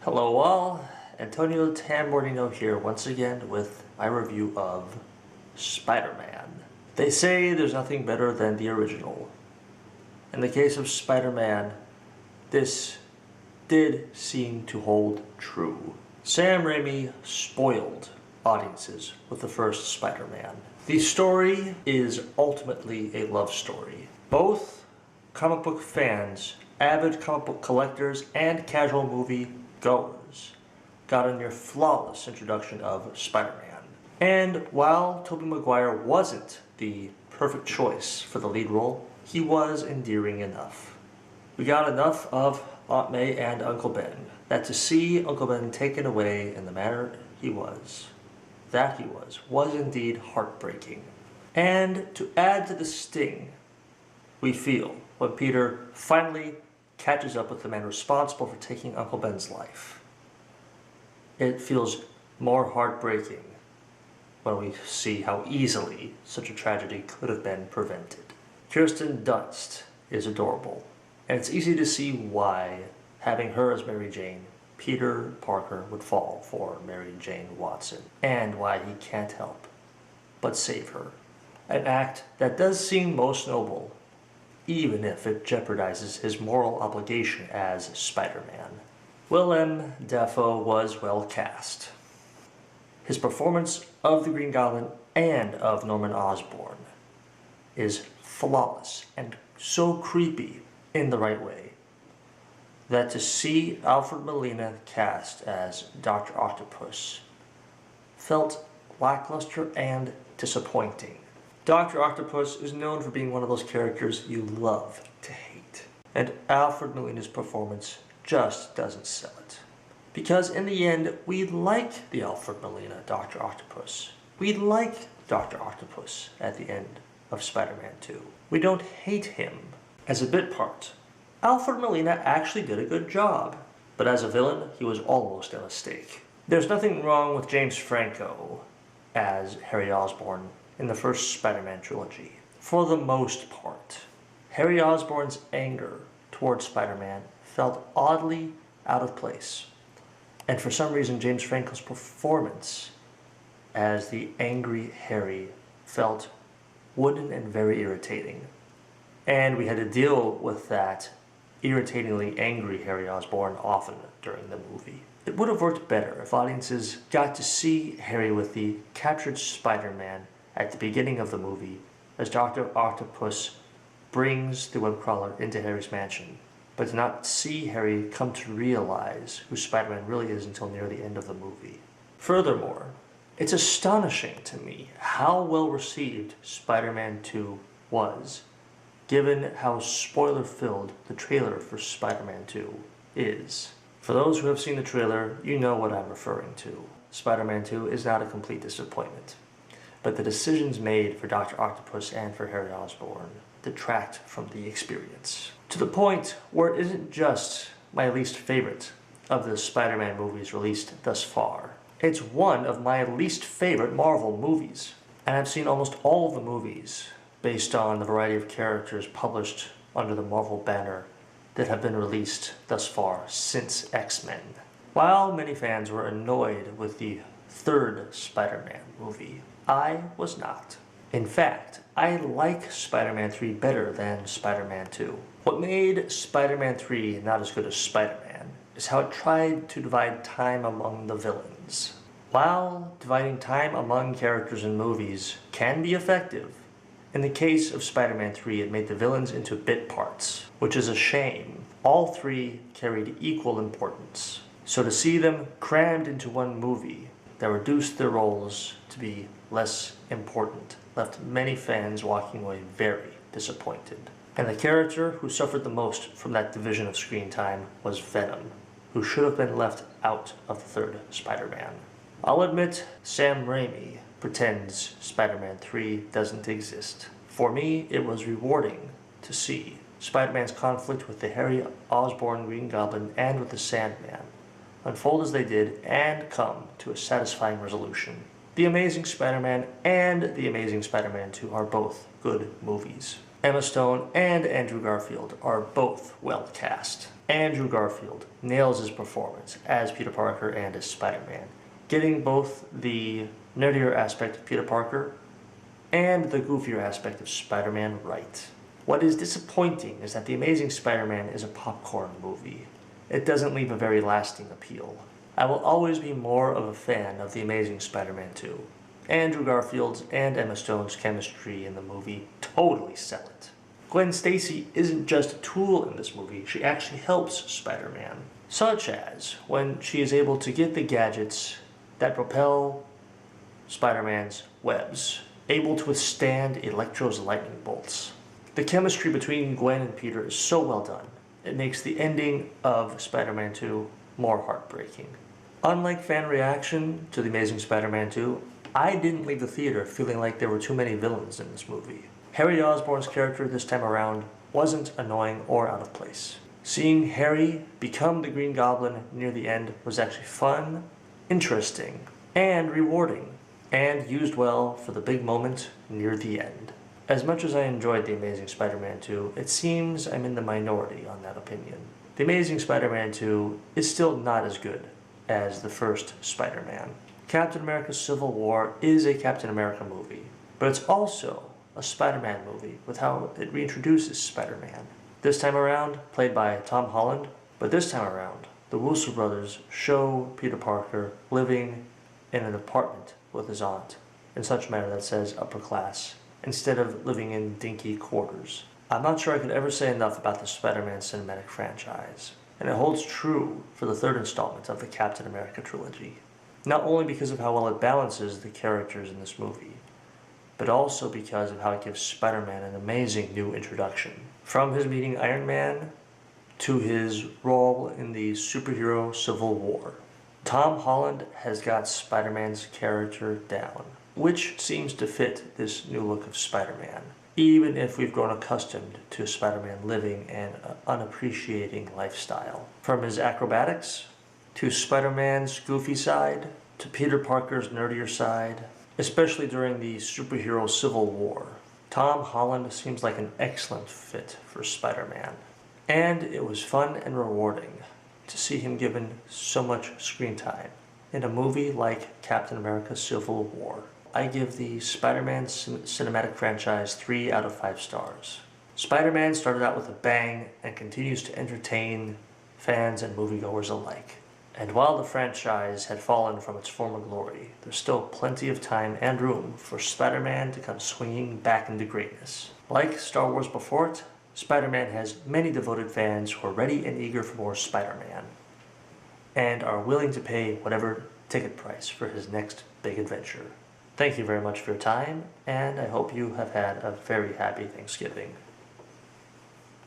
Hello all, Antonio Tambornino here once again with my review of Spider-Man. They say there's nothing better than the original. In the case of Spider-Man, this did seem to hold true. Sam Raimi spoiled audiences with the first Spider-Man. The story is ultimately a love story. Both comic book fans, avid comic book collectors, and casual movie goers got a near flawless introduction of Spider-Man. And while Tobey Maguire wasn't the perfect choice for the lead role, he was endearing enough. We got enough of Aunt May and Uncle Ben, that to see Uncle Ben taken away in the manner he was, was indeed heartbreaking. And to add to the sting we feel when Peter finally catches up with the man responsible for taking Uncle Ben's life, it feels more heartbreaking when we see how easily such a tragedy could have been prevented. Kirsten Dunst is adorable, and it's easy to see why, having her as Mary Jane, Peter Parker would fall for Mary Jane Watson, and why he can't help but save her. An act that does seem most noble, even if it jeopardizes his moral obligation as Spider-Man. Willem Dafoe was well cast. His performance of the Green Goblin and of Norman Osborn is flawless and so creepy in the right way that to see Alfred Molina cast as Dr. Octopus felt lackluster and disappointing. Dr. Octopus is known for being one of those characters you love to hate, and Alfred Molina's performance just doesn't sell it. Because in the end, we like the Alfred Molina Dr. Octopus. We like Dr. Octopus at the end of Spider-Man 2. We don't hate him as a bit part. Alfred Molina actually did a good job, but as a villain, he was almost a mistake. There's nothing wrong with James Franco as Harry Osborn in the first Spider-Man trilogy. For the most part, Harry Osborn's anger towards Spider-Man felt oddly out of place. And for some reason, James Franco's performance as the angry Harry felt wooden and very irritating. And we had to deal with that irritatingly angry Harry Osborn often during the movie. It would have worked better if audiences got to see Harry with the captured Spider-Man at the beginning of the movie as Dr. Octopus brings the web crawler into Harry's mansion, but to not see Harry come to realize who Spider-Man really is until near the end of the movie. Furthermore, it's astonishing to me how well received Spider-Man 2 was, given how spoiler-filled the trailer for Spider-Man 2 is. For those who have seen the trailer, you know what I'm referring to. Spider-Man 2 is not a complete disappointment, but the decisions made for Dr. Octopus and for Harry Osborn detract from the experience. To the point where it isn't just my least favorite of the Spider-Man movies released thus far. It's one of my least favorite Marvel movies. And I've seen almost all of the movies based on the variety of characters published under the Marvel banner that have been released thus far since X-Men. While many fans were annoyed with the third Spider-Man movie, I was not. In fact, I like Spider-Man 3 better than Spider-Man 2. What made Spider-Man 3 not as good as Spider-Man is how it tried to divide time among the villains. While dividing time among characters in movies can be effective, in the case of Spider-Man 3 it made the villains into bit parts, which is a shame. All three carried equal importance. So to see them crammed into one movie that reduced their roles to be less important left many fans walking away very disappointed. And the character who suffered the most from that division of screen time was Venom, who should have been left out of the third Spider-Man. I'll admit, Sam Raimi pretends Spider-Man 3 doesn't exist. For me, it was rewarding to see Spider-Man's conflict with the Harry Osborn Green Goblin and with the Sandman unfold as they did and come to a satisfying resolution. The Amazing Spider-Man and The Amazing Spider-Man 2 are both good movies. Emma Stone and Andrew Garfield are both well cast. Andrew Garfield nails his performance as Peter Parker and as Spider-Man, getting both the nerdier aspect of Peter Parker and the goofier aspect of Spider-Man right. What is disappointing is that The Amazing Spider-Man is a popcorn movie. It doesn't leave a very lasting appeal. I will always be more of a fan of The Amazing Spider-Man 2. Andrew Garfield's and Emma Stone's chemistry in the movie totally sell it. Gwen Stacy isn't just a tool in this movie, she actually helps Spider-Man. Such as when she is able to get the gadgets that propel Spider-Man's webs, able to withstand Electro's lightning bolts. The chemistry between Gwen and Peter is so well done, it makes the ending of Spider-Man 2 more heartbreaking. Unlike fan reaction to The Amazing Spider-Man 2, I didn't leave the theater feeling like there were too many villains in this movie. Harry Osborn's character this time around wasn't annoying or out of place. Seeing Harry become the Green Goblin near the end was actually fun, interesting, and rewarding, and used well for the big moment near the end. As much as I enjoyed The Amazing Spider-Man 2, it seems I'm in the minority on that opinion. The Amazing Spider-Man 2 is still not as good as the first Spider-Man. Captain America Civil War is a Captain America movie, but it's also a Spider-Man movie with how it reintroduces Spider-Man. This time around, played by Tom Holland, but this time around, the Russo brothers show Peter Parker living in an apartment with his aunt in such a manner that says upper class, instead of living in dinky quarters. I'm not sure I could ever say enough about the Spider-Man cinematic franchise, and it holds true for the third installment of the Captain America trilogy. Not only because of how well it balances the characters in this movie, but also because of how it gives Spider-Man an amazing new introduction. From his meeting Iron Man to his role in the superhero Civil War, Tom Holland has got Spider-Man's character down, which seems to fit this new look of Spider-Man, even if we've grown accustomed to Spider-Man living an unappreciating lifestyle. From his acrobatics, to Spider-Man's goofy side, to Peter Parker's nerdier side, especially during the superhero Civil War, Tom Holland seems like an excellent fit for Spider-Man. And it was fun and rewarding to see him given so much screen time in a movie like Captain America Civil War. I give the Spider-Man cinematic franchise 3 out of 5 stars. Spider-Man started out with a bang and continues to entertain fans and moviegoers alike. And while the franchise had fallen from its former glory, there's still plenty of time and room for Spider-Man to come swinging back into greatness. Like Star Wars before it, Spider-Man has many devoted fans who are ready and eager for more Spider-Man, and are willing to pay whatever ticket price for his next big adventure. Thank you very much for your time, and I hope you have had a very happy Thanksgiving.